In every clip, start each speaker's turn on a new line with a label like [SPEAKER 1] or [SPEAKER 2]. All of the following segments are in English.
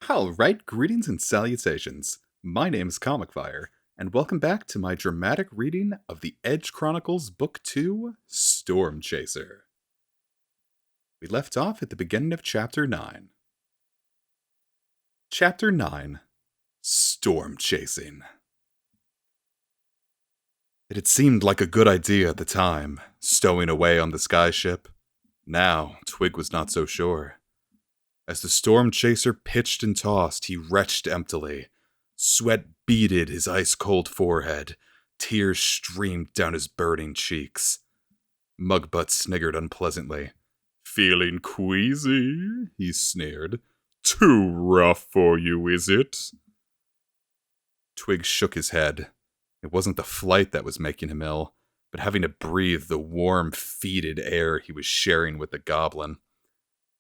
[SPEAKER 1] Alright, greetings and salutations. My name is Comic Fire, and welcome back to my dramatic reading of the Edge Chronicles Book 2, Stormchaser. We left off at the beginning of Chapter 9. Chapter 9, Stormchasing. It had seemed like a good idea at the time, stowing away on the skyship. Now, Twig was not so sure. As the Stormchaser pitched and tossed, he retched emptily. Sweat beaded his ice-cold forehead. Tears streamed down his burning cheeks. Mugbutt sniggered unpleasantly. "Feeling queasy?" he sneered. "Too rough for you, is it?" Twig shook his head. It wasn't the flight that was making him ill, but having to breathe the warm, fetid air he was sharing with the goblin.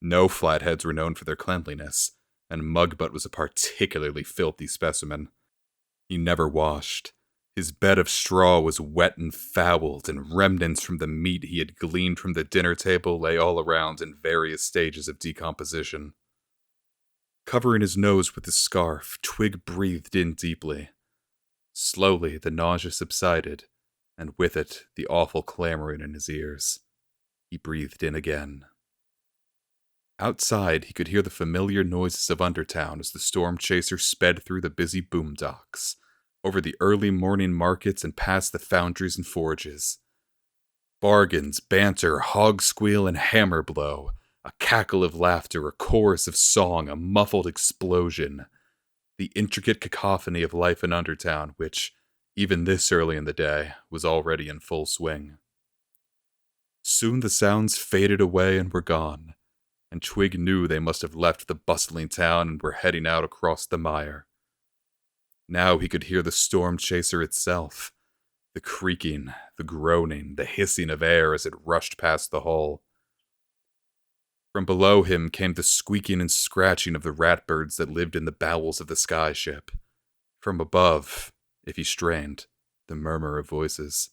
[SPEAKER 1] No flatheads were known for their cleanliness, and Mugbutt was a particularly filthy specimen. He never washed. His bed of straw was wet and fouled, and remnants from the meat he had gleaned from the dinner table lay all around in various stages of decomposition. Covering his nose with his scarf, Twig breathed in deeply. Slowly, the nausea subsided, and with it, the awful clamoring in his ears. He breathed in again. Outside, he could hear the familiar noises of Undertown as the Stormchaser sped through the busy boondocks, over the early morning markets and past the foundries and forges. Bargains, banter, hog squeal, and hammer blow, a cackle of laughter, a chorus of song, a muffled explosion. The intricate cacophony of life in Undertown, which, even this early in the day, was already in full swing. Soon the sounds faded away and were gone, and Twig knew they must have left the bustling town and were heading out across the mire. Now he could hear the Stormchaser itself, the creaking, the groaning, the hissing of air as it rushed past the hull. From below him came the squeaking and scratching of the ratbirds that lived in the bowels of the skyship. From above, if he strained, the murmur of voices.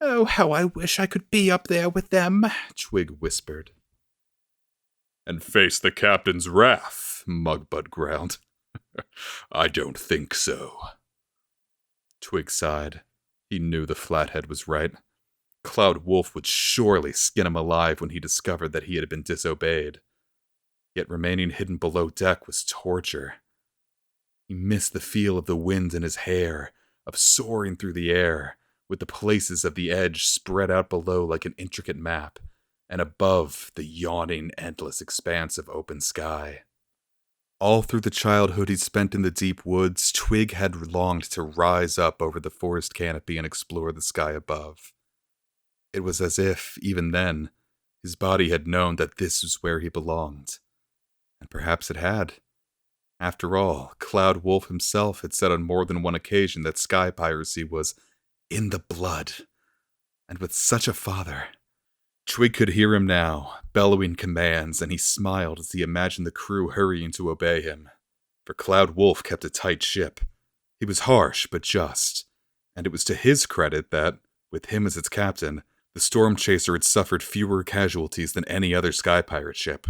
[SPEAKER 1] "Oh, how I wish I could be up there with them," Twig whispered. "And face the captain's wrath," Mugbutt growled. "I don't think so." Twig sighed. He knew the flathead was right. Cloud Wolf would surely skin him alive when he discovered that he had been disobeyed. Yet remaining hidden below deck was torture. He missed the feel of the wind in his hair, of soaring through the air, with the places of the edge spread out below like an intricate map, and above the yawning, endless expanse of open sky. All through the childhood he'd spent in the deep woods, Twig had longed to rise up over the forest canopy and explore the sky above. It was as if, even then, his body had known that this was where he belonged. And perhaps it had. After all, Cloud Wolf himself had said on more than one occasion that sky piracy was in the blood. And with such a father... Twig could hear him now, bellowing commands, and he smiled as he imagined the crew hurrying to obey him. For Cloud Wolf kept a tight ship. He was harsh, but just. And it was to his credit that, with him as its captain, the Stormchaser had suffered fewer casualties than any other sky pirate ship.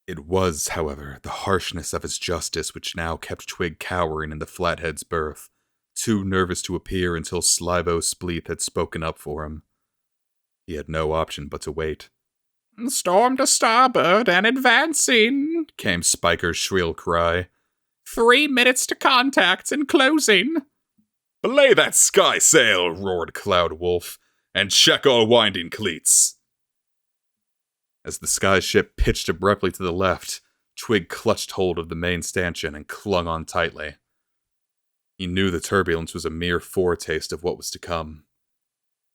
[SPEAKER 1] It was, however, the harshness of his justice which now kept Twig cowering in the Flathead's berth, too nervous to appear until Slivo Spleeth had spoken up for him. He had no option but to wait. "Storm to starboard and advancing," came Spiker's shrill cry. 3 minutes to contact and closing." "Belay that skysail," roared Cloud Wolf, "and check our winding cleats." As the skyship pitched abruptly to the left, Twig clutched hold of the main stanchion and clung on tightly. He knew the turbulence was a mere foretaste of what was to come.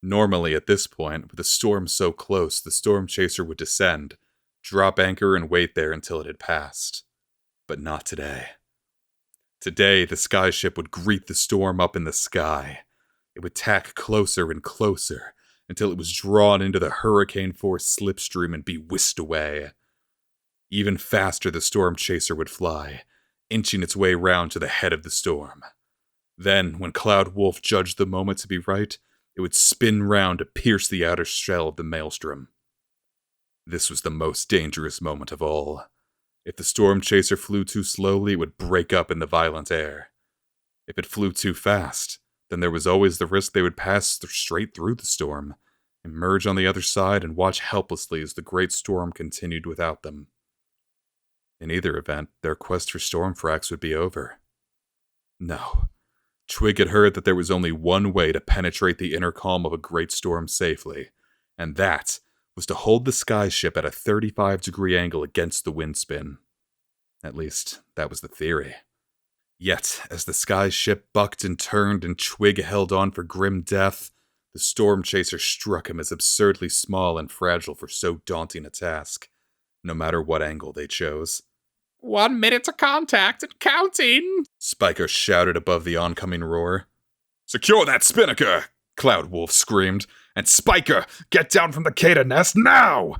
[SPEAKER 1] Normally, at this point, with a storm so close, the Stormchaser would descend, drop anchor, and wait there until it had passed. But not today. Today, the skyship would greet the storm up in the sky. It would tack closer and closer, until it was drawn into the hurricane-force slipstream and be whisked away. Even faster the Stormchaser would fly, inching its way round to the head of the storm. Then, when Cloud Wolf judged the moment to be right, it would spin round to pierce the outer shell of the maelstrom. This was the most dangerous moment of all. If the Stormchaser flew too slowly, it would break up in the violent air. If it flew too fast, then there was always the risk they would pass straight through the storm, emerge on the other side, and watch helplessly as the great storm continued without them. In either event, their quest for Stormfrax would be over. No. Twig had heard that there was only one way to penetrate the inner calm of a great storm safely, and that was to hold the sky ship at a 35-degree angle against the windspin. At least, that was the theory. Yet, as the sky ship bucked and turned and Twig held on for grim death, the Stormchaser struck him as absurdly small and fragile for so daunting a task, no matter what angle they chose.
[SPEAKER 2] 1 minute to contact and counting!
[SPEAKER 1] Spiker shouted above the oncoming roar. Secure that spinnaker! Cloud Wolf screamed. And Spiker, get down from the Cata nest now!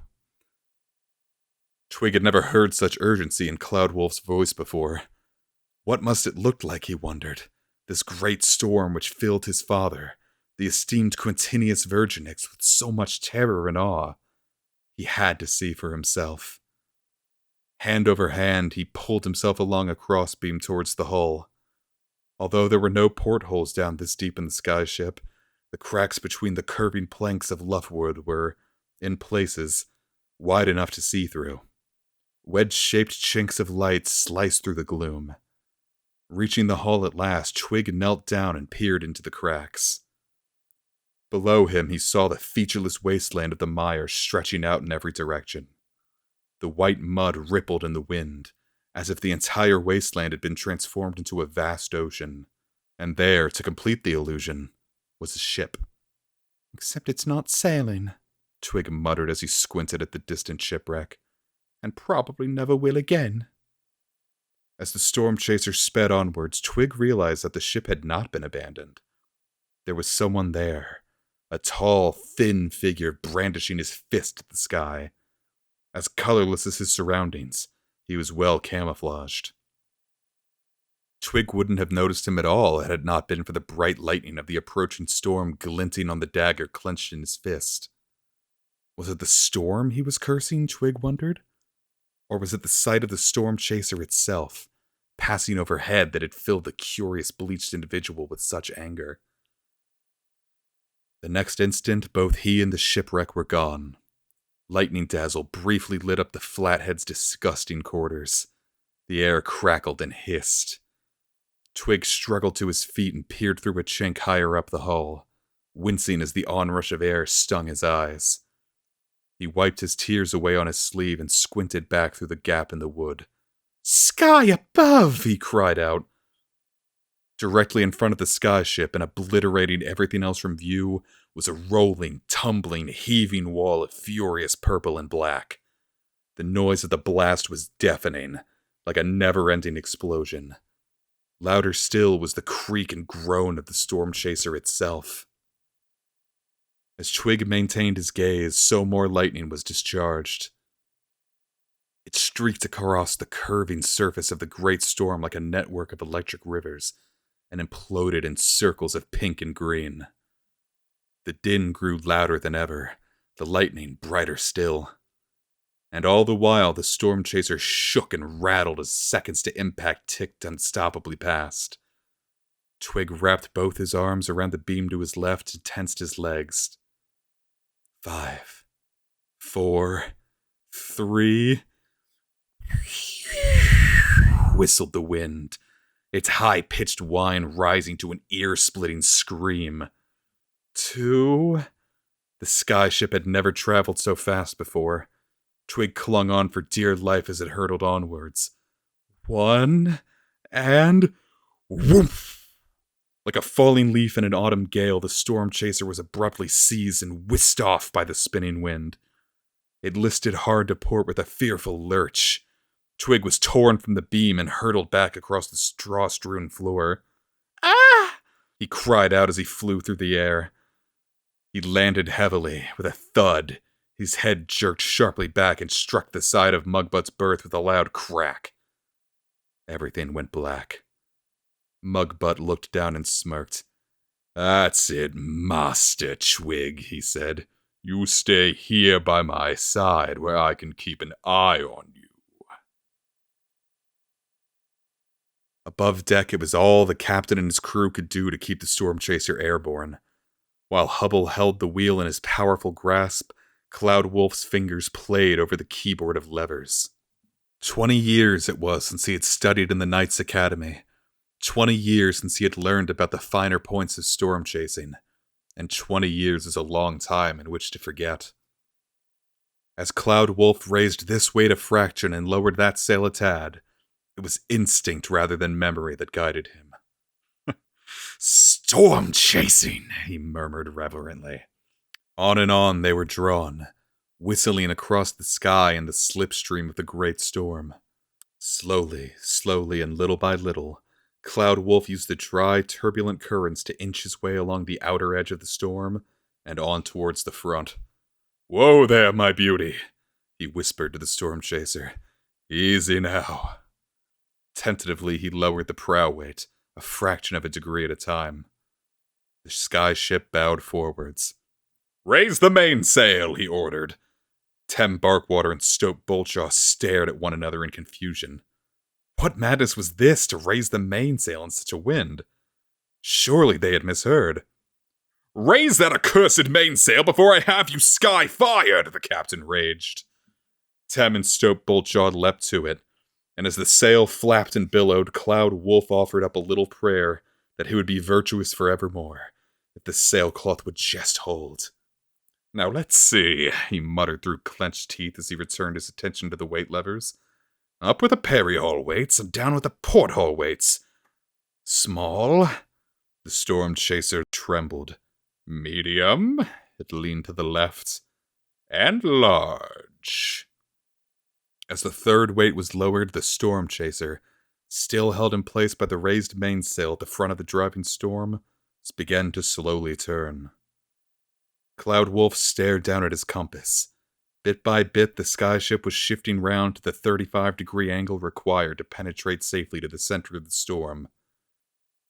[SPEAKER 1] Twig had never heard such urgency in Cloud Wolf's voice before. What must it look like, he wondered, this great storm which filled his father, the esteemed Quintinius Virginix, with so much terror and awe? He had to see for himself. Hand over hand, he pulled himself along a crossbeam towards the hull. Although there were no portholes down this deep in the skyship, the cracks between the curving planks of luffwood were, in places, wide enough to see through. Wedge-shaped chinks of light sliced through the gloom. Reaching the hull at last, Twig knelt down and peered into the cracks. Below him, he saw the featureless wasteland of the mire stretching out in every direction. The white mud rippled in the wind, as if the entire wasteland had been transformed into a vast ocean. And there, to complete the illusion, was a ship. "Except it's not sailing," Twig muttered as he squinted at the distant shipwreck. "And probably never will again." As the Stormchaser sped onwards, Twig realized that the ship had not been abandoned. There was someone there, a tall, thin figure brandishing his fist at the sky. As colorless as his surroundings, he was well camouflaged. Twig wouldn't have noticed him at all had it not been for the bright lightning of the approaching storm glinting on the dagger clenched in his fist. Was it the storm he was cursing, Twig wondered? Or was it the sight of the Stormchaser itself, passing overhead, that had filled the curious bleached individual with such anger? The next instant, both he and the shipwreck were gone. Lightning dazzle briefly lit up the Flathead's disgusting quarters. The air crackled and hissed. Twig struggled to his feet and peered through a chink higher up the hull, wincing as the onrush of air stung his eyes. He wiped his tears away on his sleeve and squinted back through the gap in the wood. "Sky above!" he cried out. Directly in front of the skyship and obliterating everything else from view was a rolling, tumbling, heaving wall of furious purple and black. The noise of the blast was deafening, like a never-ending explosion. Louder still was the creak and groan of the Stormchaser itself. As Twig maintained his gaze, so more lightning was discharged. It streaked across the curving surface of the great storm like a network of electric rivers, and imploded in circles of pink and green. The din grew louder than ever, the lightning brighter still. And all the while the Stormchaser shook and rattled as seconds to impact ticked unstoppably past. Twig wrapped both his arms around the beam to his left and tensed his legs. 5, 4, 3... whistled the wind, its high-pitched whine rising to an ear-splitting scream. 2... The skyship had never traveled so fast before. Twig clung on for dear life as it hurtled onwards. 1, and... whoof! Like a falling leaf in an autumn gale, the Stormchaser was abruptly seized and whisked off by the spinning wind. It listed hard to port with a fearful lurch. Twig was torn from the beam and hurtled back across the straw-strewn floor. "Ah!" he cried out as he flew through the air. He landed heavily, with a thud. His head jerked sharply back and struck the side of Mugbutt's berth with a loud crack. Everything went black. Mugbutt looked down and smirked. "That's it, Master Twig," he said. "You stay here by my side where I can keep an eye on you." Above deck, it was all the captain and his crew could do to keep the Stormchaser airborne. While Hubble held the wheel in his powerful grasp, Cloud Wolf's fingers played over the keyboard of levers. 20 years it was since he had studied in the Knights Academy. 20 years since he had learned about the finer points of storm chasing. And 20 years is a long time in which to forget. As Cloud Wolf raised this weight a fraction and lowered that sail a tad, it was instinct rather than memory that guided him. "Storm chasing," he murmured reverently. On and on they were drawn, whistling across the sky in the slipstream of the great storm. Slowly, and little by little, Cloud Wolf used the dry, turbulent currents to inch his way along the outer edge of the storm and on towards the front. "Whoa there, my beauty," he whispered to the Stormchaser. "Easy now." Tentatively, he lowered the prow weight, a fraction of a degree at a time. The sky ship bowed forwards. "Raise the mainsail," he ordered. Tem Barkwater and Stope Boltjaw stared at one another in confusion. What madness was this to raise the mainsail in such a wind? Surely they had misheard. "Raise that accursed mainsail before I have you sky-fired!" the captain raged. Tem and Stope Boltjaw leapt to it, and as the sail flapped and billowed, Cloud Wolf offered up a little prayer that he would be virtuous forevermore, if the sailcloth would just hold. "Now let's see," he muttered through clenched teeth as he returned his attention to the weight levers. "Up with the perry-haul weights and down with the port-haul weights. Small." The Stormchaser trembled. "Medium." It leaned to the left. "And large." As the third weight was lowered, the Stormchaser, still held in place by the raised mainsail at the front of the driving storm, began to slowly turn. Cloud Wolf stared down at his compass. Bit by bit, the skyship was shifting round to the 35-degree angle required to penetrate safely to the center of the storm.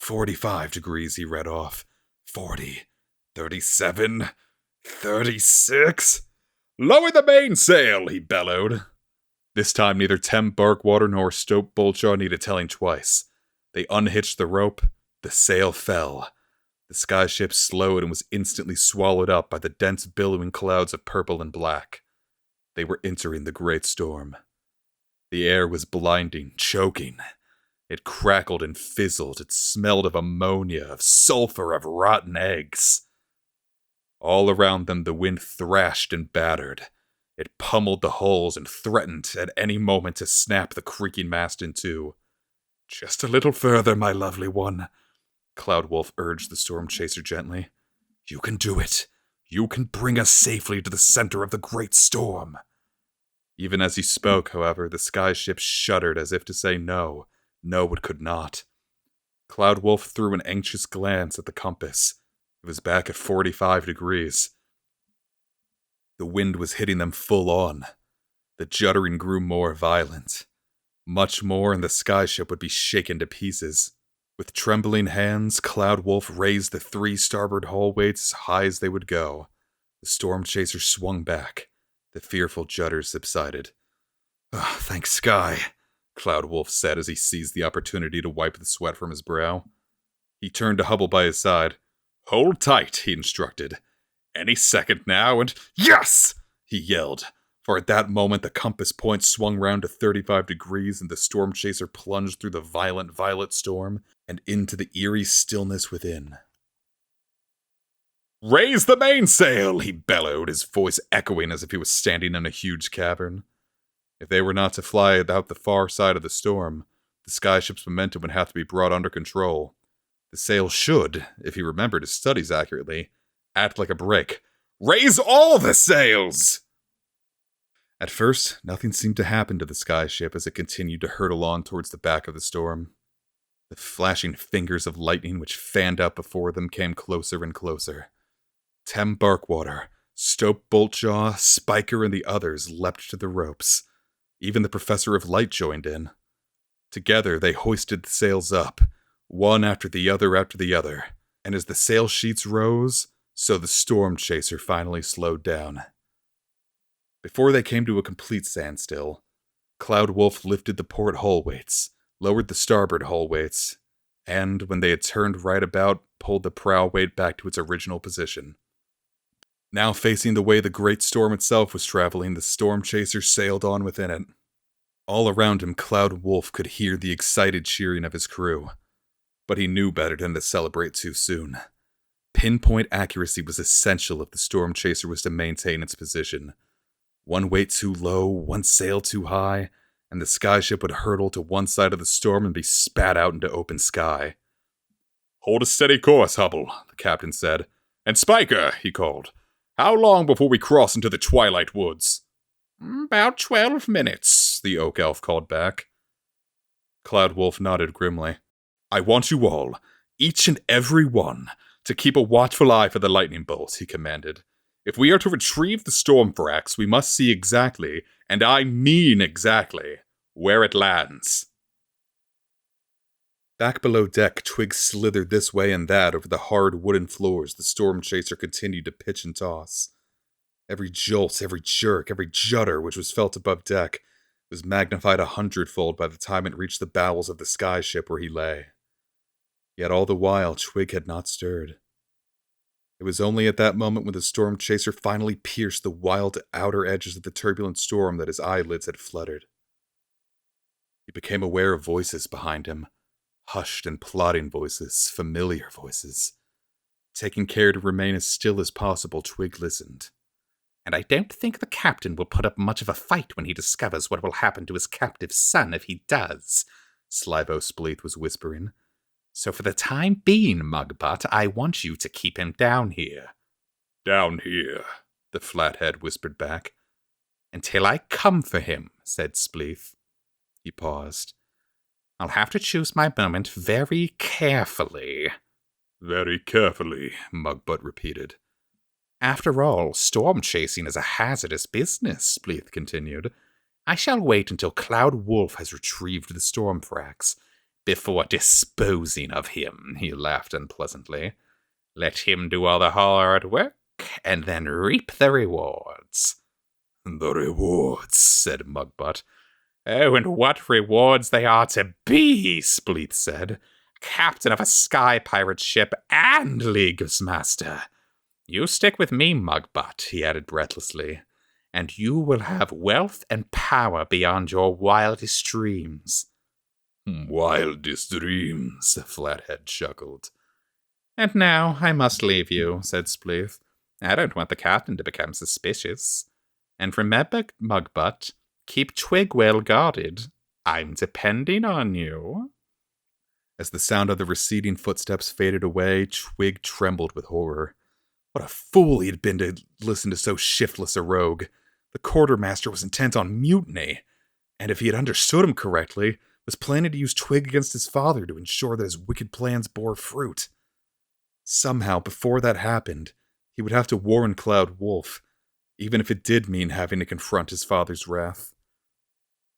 [SPEAKER 1] 45 degrees, he read off. 40. 37. 36. "Lower the mainsail," he bellowed. This time, neither Tem Barkwater nor Stope Boltjaw needed telling twice. They unhitched the rope. The sail fell. The skyship slowed and was instantly swallowed up by the dense billowing clouds of purple and black. They were entering the great storm. The air was blinding, choking. It crackled and fizzled. It smelled of ammonia, of sulfur, of rotten eggs. All around them the wind thrashed and battered. It pummeled the hulls and threatened at any moment to snap the creaking mast in two. "Just a little further, my lovely one," Cloud Wolf urged the Stormchaser gently. "You can do it. You can bring us safely to the center of the great storm." Even as he spoke, however, the skyship shuddered as if to say no. No, it could not. Cloud Wolf threw an anxious glance at the compass. It was back at 45 degrees. The wind was hitting them full on. The juddering grew more violent. Much more, and the skyship would be shaken to pieces. With trembling hands, Cloud Wolf raised the 3 starboard hull weights as high as they would go. The Stormchaser swung back. The fearful judders subsided. "Oh, thank Sky," Cloud Wolf said as he seized the opportunity to wipe the sweat from his brow. He turned to Hubble by his side. "Hold tight," he instructed. "Any second now, and yes!" he yelled. For at that moment the compass point swung round to 35 degrees and the Stormchaser plunged through the violent violet storm and into the eerie stillness within. "Raise the mainsail!" he bellowed, his voice echoing as if he was standing in a huge cavern. If they were not to fly out the far side of the storm, the skyship's momentum would have to be brought under control. The sail should, if he remembered his studies accurately, act like a brake. "Raise all the sails!" At first, nothing seemed to happen to the skyship as it continued to hurtle along towards the back of the storm. The flashing fingers of lightning which fanned out before them came closer and closer. Tem Barkwater, Stope Boltjaw, Spiker, and the others leapt to the ropes. Even the Professor of Light joined in. Together, they hoisted the sails up, one after the other, and as the sail sheets rose, so the Stormchaser finally slowed down. Before they came to a complete standstill, Cloud Wolf lifted the port hull weights, lowered the starboard hull weights, and, when they had turned right about, pulled the prow weight back to its original position. Now facing the way the great storm itself was traveling, the Stormchaser sailed on within it. All around him, Cloud Wolf could hear the excited cheering of his crew, but he knew better than to celebrate too soon. Pinpoint accuracy was essential if the Stormchaser was to maintain its position. One weight too low, one sail too high, and the skyship would hurtle to one side of the storm and be spat out into open sky. "Hold a steady course, Hubble," the captain said. "And Spiker," he called. "How long before we cross into the Twilight Woods?"
[SPEAKER 2] "About 12 minutes,"
[SPEAKER 1] the Oak Elf called back. Cloud Wolf nodded grimly. "I want you all, each and every one, to keep a watchful eye for the lightning bolt," he commanded. "If we are to retrieve the Stormchasing, we must see exactly, and I mean exactly, where it lands." Back below deck, twigs slithered this way and that over the hard wooden floors the Stormchaser continued to pitch and toss. Every jolt, every jerk, every judder which was felt above deck was magnified 100-fold by the time it reached the bowels of the skyship where he lay. Yet all the while, Twig had not stirred. It was only at that moment when the Stormchaser finally pierced the wild outer edges of the turbulent storm that his eyelids had fluttered. He became aware of voices behind him, hushed and plodding voices, familiar voices. Taking care to remain as still as possible, Twig listened.
[SPEAKER 2] "And I don't think the captain will put up much of a fight when he discovers what will happen to his captive son if he does," Slivo Spleeth was whispering. "So for the time being, Mugbutt, I want you to keep him down here."
[SPEAKER 1] "Down here," the Flathead whispered back.
[SPEAKER 2] "Until I come for him," said Spleeth. He paused. "I'll have to choose my moment very carefully."
[SPEAKER 1] "Very carefully," Mugbutt repeated.
[SPEAKER 2] "After all, storm chasing is a hazardous business," Spleeth continued. "I shall wait until Cloud Wolf has retrieved the Stormchasing before disposing of him," he laughed unpleasantly. "Let him do all the hard work, and then reap the rewards."
[SPEAKER 1] "The rewards," said Mugbutt.
[SPEAKER 2] "Oh, and what rewards they are to be," Spleeth said. "Captain of a sky pirate ship and League's master. You stick with me, Mugbutt," he added breathlessly, "and you will have wealth and power beyond your wildest dreams."
[SPEAKER 1] "Wildest dreams," Flathead chuckled.
[SPEAKER 2] "And now I must leave you," said Spleeth. "I don't want the captain to become suspicious. And remember, Mugbutt, keep Twig well guarded. I'm depending on you."
[SPEAKER 1] As the sound of the receding footsteps faded away, Twig trembled with horror. What a fool he had been to listen to so shiftless a rogue. The quartermaster was intent on mutiny, and if he had understood him correctly, was planning to use Twig against his father to ensure that his wicked plans bore fruit. Somehow, before that happened, he would have to warn Cloud Wolf, even if it did mean having to confront his father's wrath.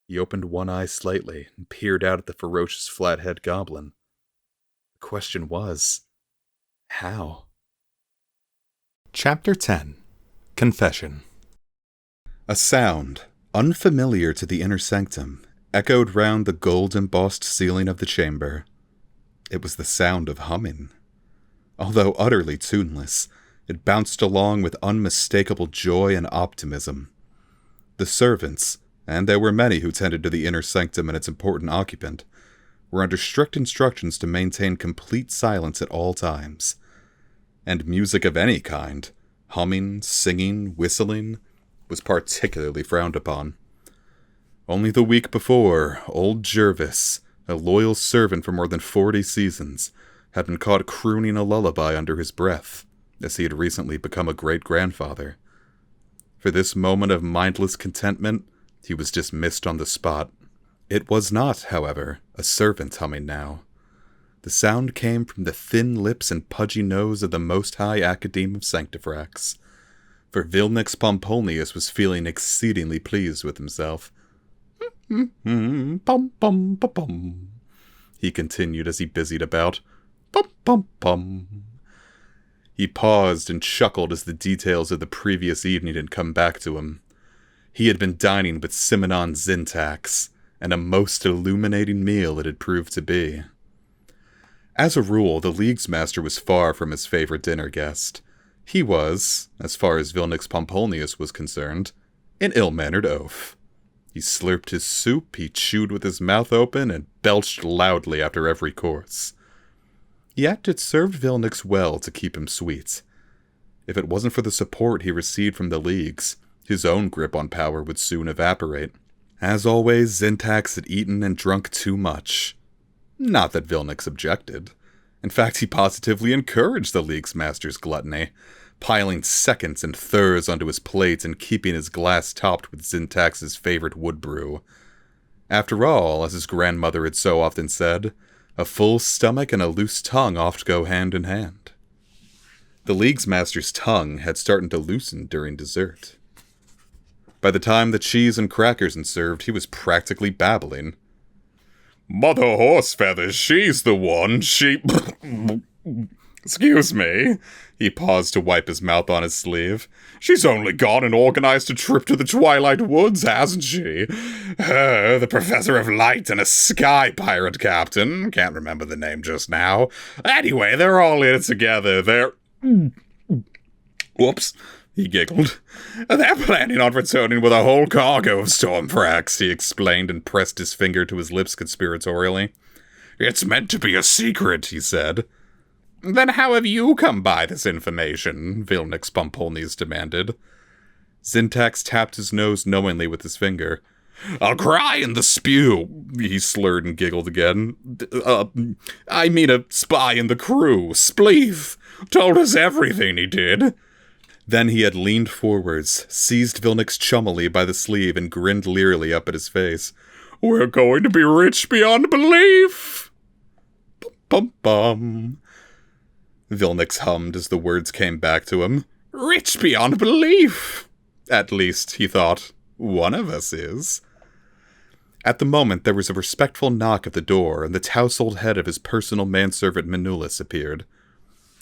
[SPEAKER 1] He opened one eye slightly and peered out at the ferocious Flathead goblin. The question was, how? Chapter 10. Confession. A sound, unfamiliar to the inner sanctum, echoed round the gold-embossed ceiling of the chamber. It was the sound of humming. Although utterly tuneless, it bounced along with unmistakable joy and optimism. The servants, and there were many who tended to the inner sanctum and its important occupant, were under strict instructions to maintain complete silence at all times. And music of any kind, humming, singing, whistling, was particularly frowned upon. Only the week before, old Jervis, a loyal servant for more than 40 seasons, had been caught crooning a lullaby under his breath, as he had recently become a great-grandfather. For this moment of mindless contentment, he was dismissed on the spot. It was not, however, a servant humming now. The sound came from the thin lips and pudgy nose of the Most High Academe of Sanctifrax, for Vilnix Pomponius was feeling exceedingly pleased with himself. "Pum pum pum pum," he continued as he busied about. "Pum pum pum." He paused and chuckled as the details of the previous evening had come back to him. He had been dining with Simonon Zintax, and a most illuminating meal it had proved to be. As a rule, the League's master was far from his favorite dinner guest. He was, as far as Vilnix Pomponius was concerned, an ill-mannered oaf. He slurped his soup, he chewed with his mouth open, and belched loudly after every course. Yet it served Vilnix well to keep him sweet. If it wasn't for the support he received from the Leagues, his own grip on power would soon evaporate. As always, Zintax had eaten and drunk too much. Not that Vilnix objected. In fact, he positively encouraged the League's master's gluttony, piling seconds and thirds onto his plate and keeping his glass topped with Zintax's favorite wood brew. After all, as his grandmother had so often said, a full stomach and a loose tongue oft go hand in hand. The League's master's tongue had started to loosen during dessert. By the time the cheese and crackers had served, he was practically babbling. "Mother Horsefeathers, she's the one, she..." "Excuse me." He paused to wipe his mouth on his sleeve. "She's only gone and organized a trip to the Twilight Woods, hasn't she? Her, the Professor of Light, and a sky pirate captain. Can't remember the name just now. Anyway, they're all in it together. They're..." "Whoops," he giggled. "They're planning on returning with a whole cargo of Stormfrax," he explained and pressed his finger to his lips conspiratorially. "It's meant to be a secret," he said. "Then how have you come by this information?" Vilnix Pomponius demanded. Zintax tapped his nose knowingly with his finger. "I'll cry in the spew," he slurred and giggled again. I mean a spy in the crew, Spleef, told us everything he did." Then he had leaned forwards, seized Vilnix chummily by the sleeve, and grinned leerily up at his face. "We're going to be rich beyond belief!" Bum-bum-bum. Vilnix hummed as the words came back to him. "Rich beyond belief! At least, he thought, one of us is." At the moment, there was a respectful knock at the door, and the tousled head of his personal manservant Manulus appeared.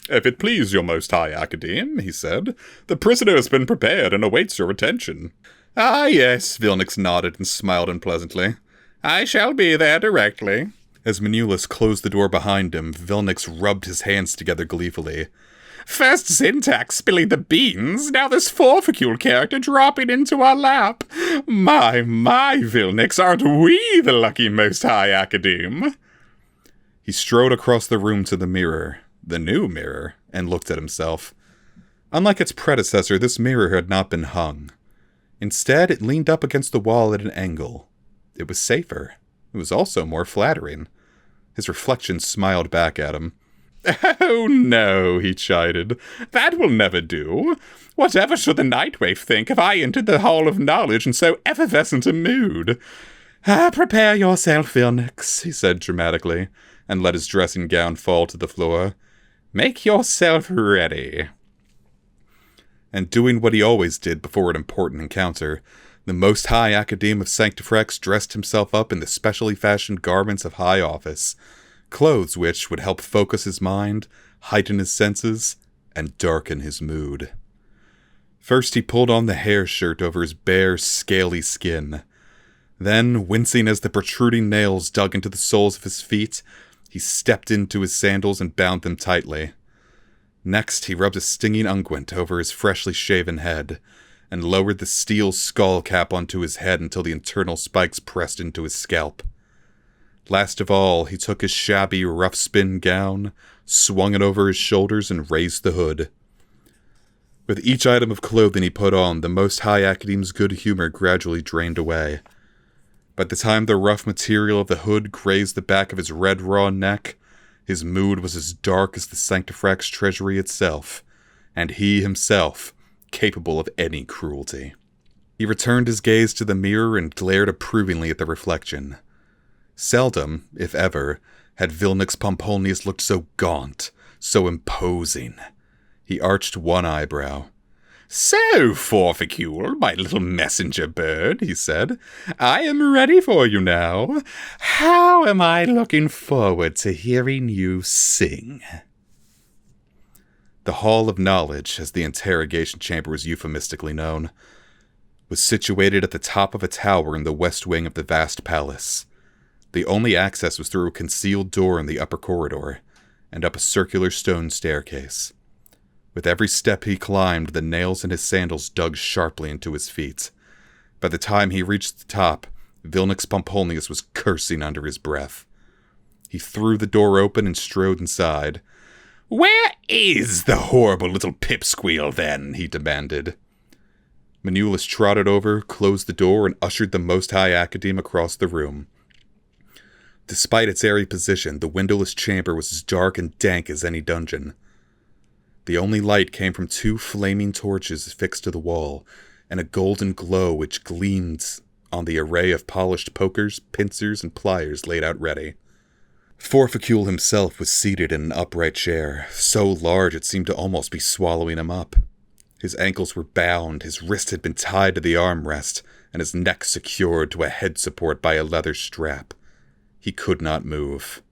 [SPEAKER 1] "If it please your most high Academe," he said, "the prisoner has been prepared and awaits your attention." "Ah, yes," Vilnix nodded and smiled unpleasantly. "I shall be there directly." As Manulus closed the door behind him, Vilnix rubbed his hands together gleefully. "First Zintax spilling the beans, now this Forficule character dropping into our lap. My, Vilnix, aren't we the lucky most high Academe?" He strode across the room to the mirror, the new mirror, and looked at himself. Unlike its predecessor, this mirror had not been hung. Instead, it leaned up against the wall at an angle. It was safer. It was also more flattering. His reflection smiled back at him. "Oh no," he chided. "That will never do. Whatever should the Nightwave think if I entered the Hall of Knowledge in so effervescent a mood?" "Prepare yourself, Vilnix," he said dramatically, and let his dressing gown fall to the floor. "Make yourself ready." And doing what he always did before an important encounter, the Most High Academe of Sanctifrex dressed himself up in the specially fashioned garments of high office, clothes which would help focus his mind, heighten his senses, and darken his mood. First he pulled on the hair shirt over his bare, scaly skin. Then, wincing as the protruding nails dug into the soles of his feet, he stepped into his sandals and bound them tightly. Next, he rubbed a stinging unguent over his freshly shaven head, and lowered the steel skull cap onto his head until the internal spikes pressed into his scalp. Last of all, he took his shabby, rough-spin gown, swung it over his shoulders, and raised the hood. With each item of clothing he put on, the Most High Academe's good humor gradually drained away. By the time the rough material of the hood grazed the back of his red, raw neck, his mood was as dark as the Sanctifrax treasury itself, and he himself capable of any cruelty. He returned his gaze to the mirror and glared approvingly at the reflection. Seldom, if ever, had Vilnix Pomponius looked so gaunt, so imposing. He arched one eyebrow. "So, Forficule, my little messenger bird," he said, "I am ready for you now. How am I looking forward to hearing you sing?" The Hall of Knowledge, as the interrogation chamber was euphemistically known, was situated at the top of a tower in the west wing of the vast palace. The only access was through a concealed door in the upper corridor, and up a circular stone staircase. With every step he climbed, the nails in his sandals dug sharply into his feet. By the time he reached the top, Vilnix Pomponius was cursing under his breath. He threw the door open and strode inside.
[SPEAKER 2] "Where is the horrible little pipsqueal, then?" he demanded.
[SPEAKER 1] Manulus trotted over, closed the door, and ushered the Most High Academe across the room. Despite its airy position, the windowless chamber was as dark and dank as any dungeon. The only light came from 2 flaming torches fixed to the wall, and a golden glow which gleamed on the array of polished pokers, pincers, and pliers laid out ready. Forficule himself was seated in an upright chair, so large it seemed to almost be swallowing him up. His ankles were bound, his wrist had been tied to the armrest, and his neck secured to a head support by a leather strap. He could not move.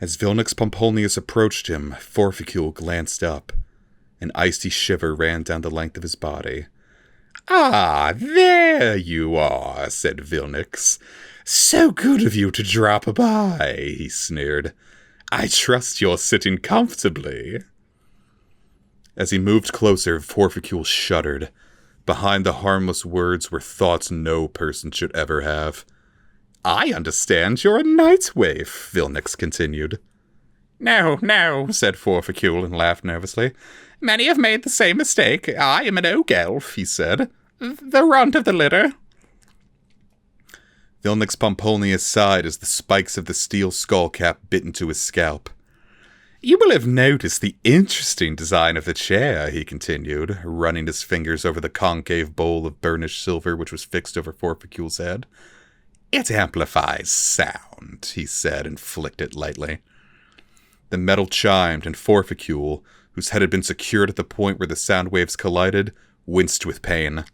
[SPEAKER 1] As Vilnix Pomponius approached him, Forficule glanced up. An icy shiver ran down the length of his body.
[SPEAKER 2] "Ah, there you are," said Vilnix. "So good of you to drop by," he sneered. "I trust you're sitting comfortably."
[SPEAKER 1] As he moved closer, Forficule shuddered. Behind the harmless words were thoughts no person should ever have.
[SPEAKER 2] "I understand you're a night waif," Vilnix continued. "No, said Forficule and laughed nervously. "Many have made the same mistake. I am an oak elf," he said. "The runt of the litter."
[SPEAKER 1] Vilnix Pomponius sighed as the spikes of the steel skullcap bit into his scalp.
[SPEAKER 2] "You will have noticed the interesting design of the chair," he continued, running his fingers over the concave bowl of burnished silver which was fixed over Forficule's head. "It amplifies sound," he said, and flicked it lightly.
[SPEAKER 1] The metal chimed, and Forficule, whose head had been secured at the point where the sound waves collided, winced with pain.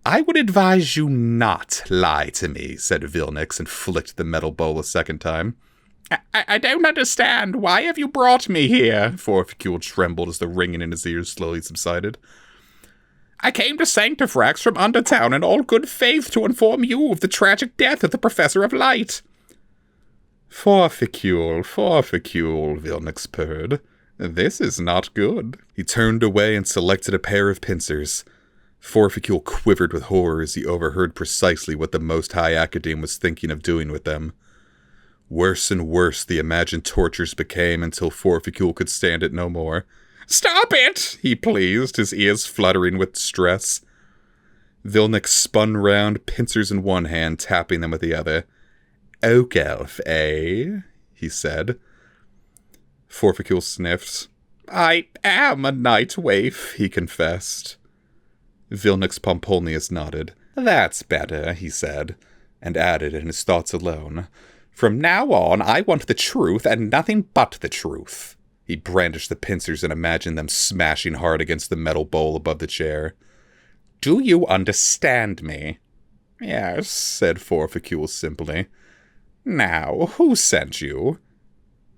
[SPEAKER 2] "I would advise you not lie to me," said Vilnix, and flicked the metal bowl a second time. I don't understand. Why have you brought me here?" Forficule trembled as the ringing in his ears slowly subsided. "I came to Sanctifrax from Undertown in all good faith to inform you of the tragic death of the Professor of Light." Forficule, Vilnix purred. "This is not good."
[SPEAKER 1] He turned away and selected a pair of pincers. Forficule quivered with horror as he overheard precisely what the Most High Academe was thinking of doing with them. Worse and worse the imagined tortures became until Forficule could stand it no more.
[SPEAKER 2] "Stop it!" he pleased, his ears fluttering with distress.
[SPEAKER 1] Vilnix spun round, pincers in one hand, tapping them with the other.
[SPEAKER 2] "Oak elf, eh?" he said.
[SPEAKER 1] Forficule sniffed.
[SPEAKER 2] "I am a night waif," he confessed.
[SPEAKER 1] Vilnix Pomponius nodded.
[SPEAKER 2] "That's better," he said, and added in his thoughts alone, "From now on, I want the truth and nothing but the truth." He brandished the pincers and imagined them smashing hard against the metal bowl above the chair. "Do you understand me?" "Yes," said Forficule simply. "Now, who sent you?"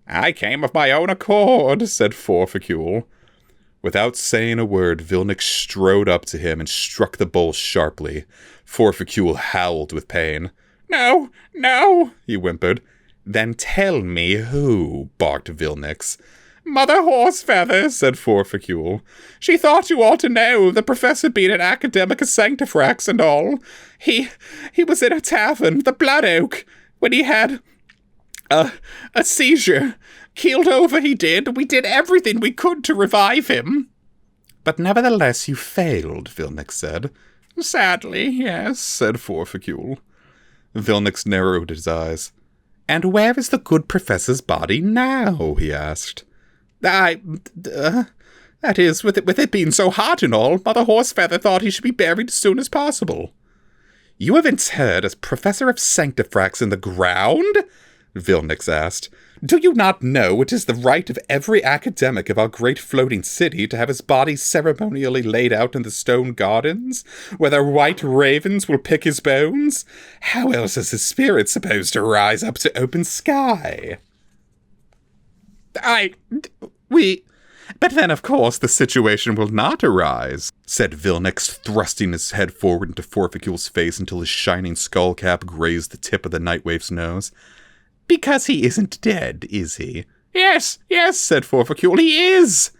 [SPEAKER 2] "I came of my own accord," said Forficule.
[SPEAKER 1] Without saying a word, Vilnix strode up to him and struck the bowl sharply. Forficule howled with pain.
[SPEAKER 2] No, he whimpered. "Then tell me who," barked Vilnix. "Mother Horsefeather," said Forficule. "She thought you ought to know, the professor being an academic of Sanctifrax and all. He was in a tavern, the Blood Oak, when he had a seizure. Keeled over he did. We did everything we could to revive him." "But nevertheless you failed," Vilnix said. "Sadly, yes," said Forficule.
[SPEAKER 1] Vilnix narrowed his eyes.
[SPEAKER 2] "And where is the good professor's body now?" he asked. That is, with it being so hot and all, Mother Horsefeather thought he should be buried as soon as possible." "You have interred a professor of Sanctifrax in the ground?" Vilnix asked. "Do you not know it is the right of every academic of our great floating city to have his body ceremonially laid out in the stone gardens, where the white ravens will pick his bones? How else is his spirit supposed to rise up to open sky?"
[SPEAKER 1] But then, of course, the situation will not arise, said Vilnix, thrusting his head forward into Forficule's face until his shining skull cap grazed the tip of the Nightwaif's nose. Because he isn't dead, is he? Yes, said Forficule, he is!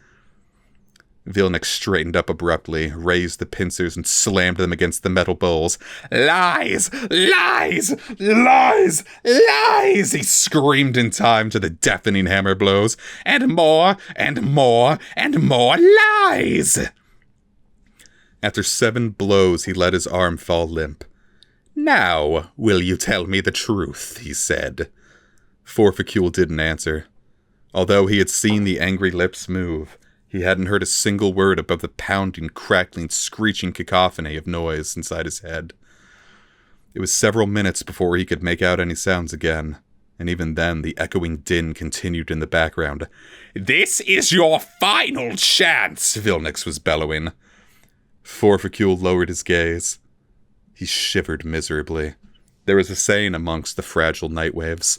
[SPEAKER 1] Vilnix straightened up abruptly, raised the pincers, and slammed them against the metal bowls. Lies! Lies! Lies! Lies! He screamed in time to the deafening hammer blows. And more, and more, and more lies! After 7 blows, he let his arm fall limp. Now, will you tell me the truth, he said. Forficule didn't answer. Although he had seen the angry lips move, he hadn't heard a single word above the pounding, crackling, screeching cacophony of noise inside his head. It was several minutes before he could make out any sounds again, and even then the echoing din continued in the background. This is your final chance, Vilnix was bellowing. Forficule lowered his gaze. He shivered miserably. There was a saying amongst the fragile Nightwaves.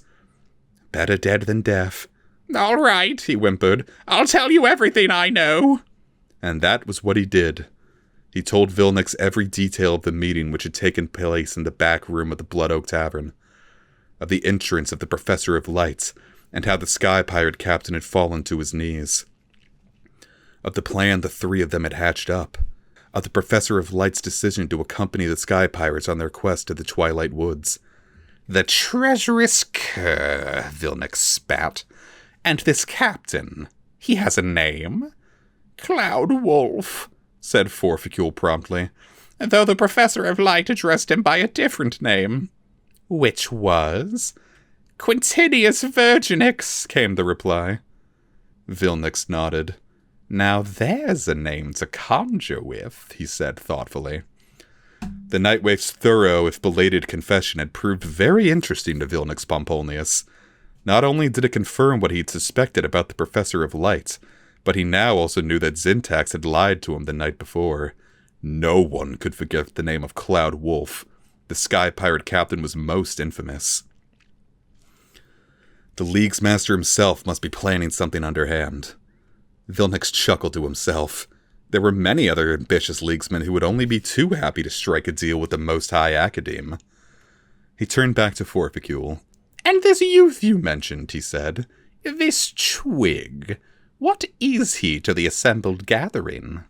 [SPEAKER 1] Better dead than deaf. All right, he whimpered. I'll tell you everything I know. And that was what he did. He told Vilnix every detail of the meeting which had taken place in the back room of the Blood Oak Tavern, of the entrance of the Professor of Light, and how the Sky Pirate Captain had fallen to his knees, of the plan the 3 of them had hatched up, of the Professor of Light's decision to accompany the Sky Pirates on their quest to the Twilight Woods. The treacherous cur, Vilnix spat. And this captain, he has a name? Cloud Wolf, said Forficule promptly, though the Professor of Light addressed him by a different name. Which was? Quintinius Virginix, came the reply. Vilnix nodded. Now there's a name to conjure with, he said thoughtfully. The Nightwaif's thorough, if belated confession had proved very interesting to Vilnix Pomponius. Not only did it confirm what he'd suspected about the Professor of Light, but he now also knew that Zintax had lied to him the night before. No one could forget the name of Cloud Wolf. The Sky Pirate Captain was most infamous. The League's master himself must be planning something underhand. Vilnix chuckled to himself. There were many other ambitious Leaguesmen who would only be too happy to strike a deal with the Most High Academe. He turned back to Forficule. And this youth you mentioned, he said, this Twig, what is he to the assembled gathering?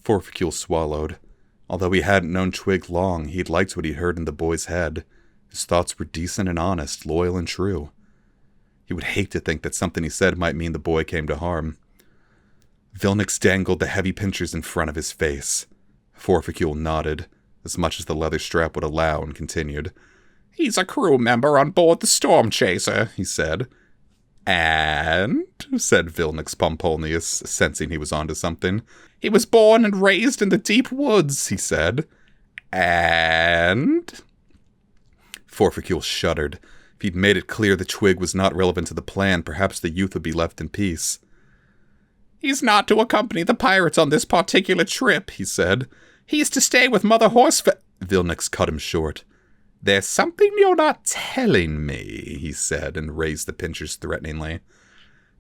[SPEAKER 1] Forficule swallowed. Although he hadn't known Twig long, he'd liked what he'd heard in the boy's head. His thoughts were decent and honest, loyal and true. He would hate to think that something he said might mean the boy came to harm. Vilnix dangled the heavy pincers in front of his face. Forficule nodded, as much as the leather strap would allow, and continued. He's a crew member on board the Stormchaser, he said. And, said Vilnix Pomponius, sensing he was onto something. He was born and raised in the deep woods, he said. And... Forficule shuddered. If he'd made it clear the Twig was not relevant to the plan, perhaps the youth would be left in peace. He's not to accompany the pirates on this particular trip, he said. He's to stay with Mother Horsefa... Vilnix cut him short. There's something you're not telling me, he said, and raised the pincers threateningly.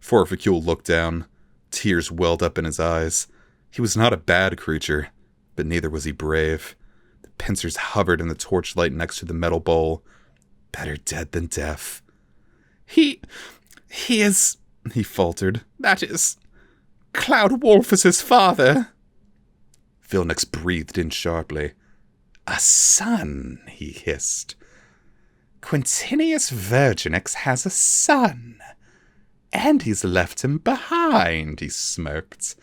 [SPEAKER 1] Forficule looked down. Tears welled up in his eyes. He was not a bad creature, but neither was he brave. The pincers hovered in the torchlight next to the metal bowl. Better dead than deaf. He is, he faltered. That is, Cloud Wolf is his father. Vilnix breathed in sharply. A son, he hissed. Quintinius Virginix has a son. And he's left him behind, he smirked.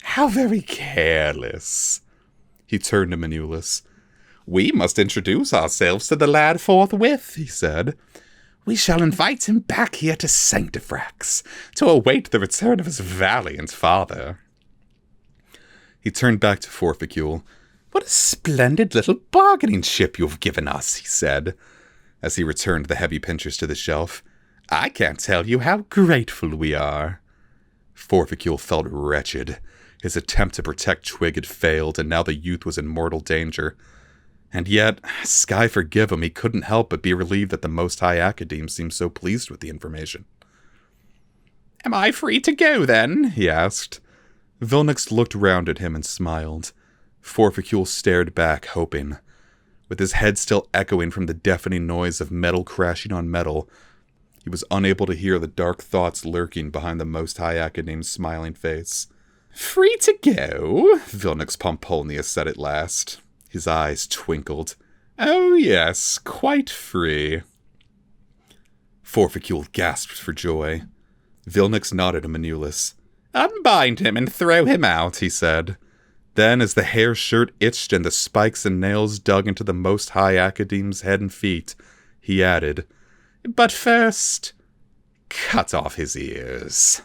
[SPEAKER 1] How very careless. He turned to Manulus. We must introduce ourselves to the lad forthwith, he said. We shall invite him back here to Sanctifrax, to await the return of his valiant father. He turned back to Forficule. What a splendid little bargaining chip you've given us, he said, as he returned the heavy pincers to the shelf. I can't tell you how grateful we are. Forficule felt wretched. His attempt to protect Twig had failed, and now the youth was in mortal danger. And yet, sky forgive him, he couldn't help but be relieved that the Most High Academe seemed so pleased with the information.
[SPEAKER 2] Am I free to go, then? He asked.
[SPEAKER 1] Vilnix looked round at him and smiled. Forficule stared back, hoping. With his head still echoing from the deafening noise of metal crashing on metal, he was unable to hear the dark thoughts lurking behind the Most High Academ's smiling face.
[SPEAKER 2] Free to go?
[SPEAKER 1] Vilnix Pomponius said at last. His eyes twinkled.
[SPEAKER 2] Oh, yes, quite free.
[SPEAKER 1] Forficule gasped for joy. Vilnix nodded to Manulus.
[SPEAKER 2] Unbind him and throw him out, he said.
[SPEAKER 1] Then, as the hair shirt itched and the spikes and nails dug into the Most High Academ's head and feet, he added,
[SPEAKER 2] But first, cut off his ears.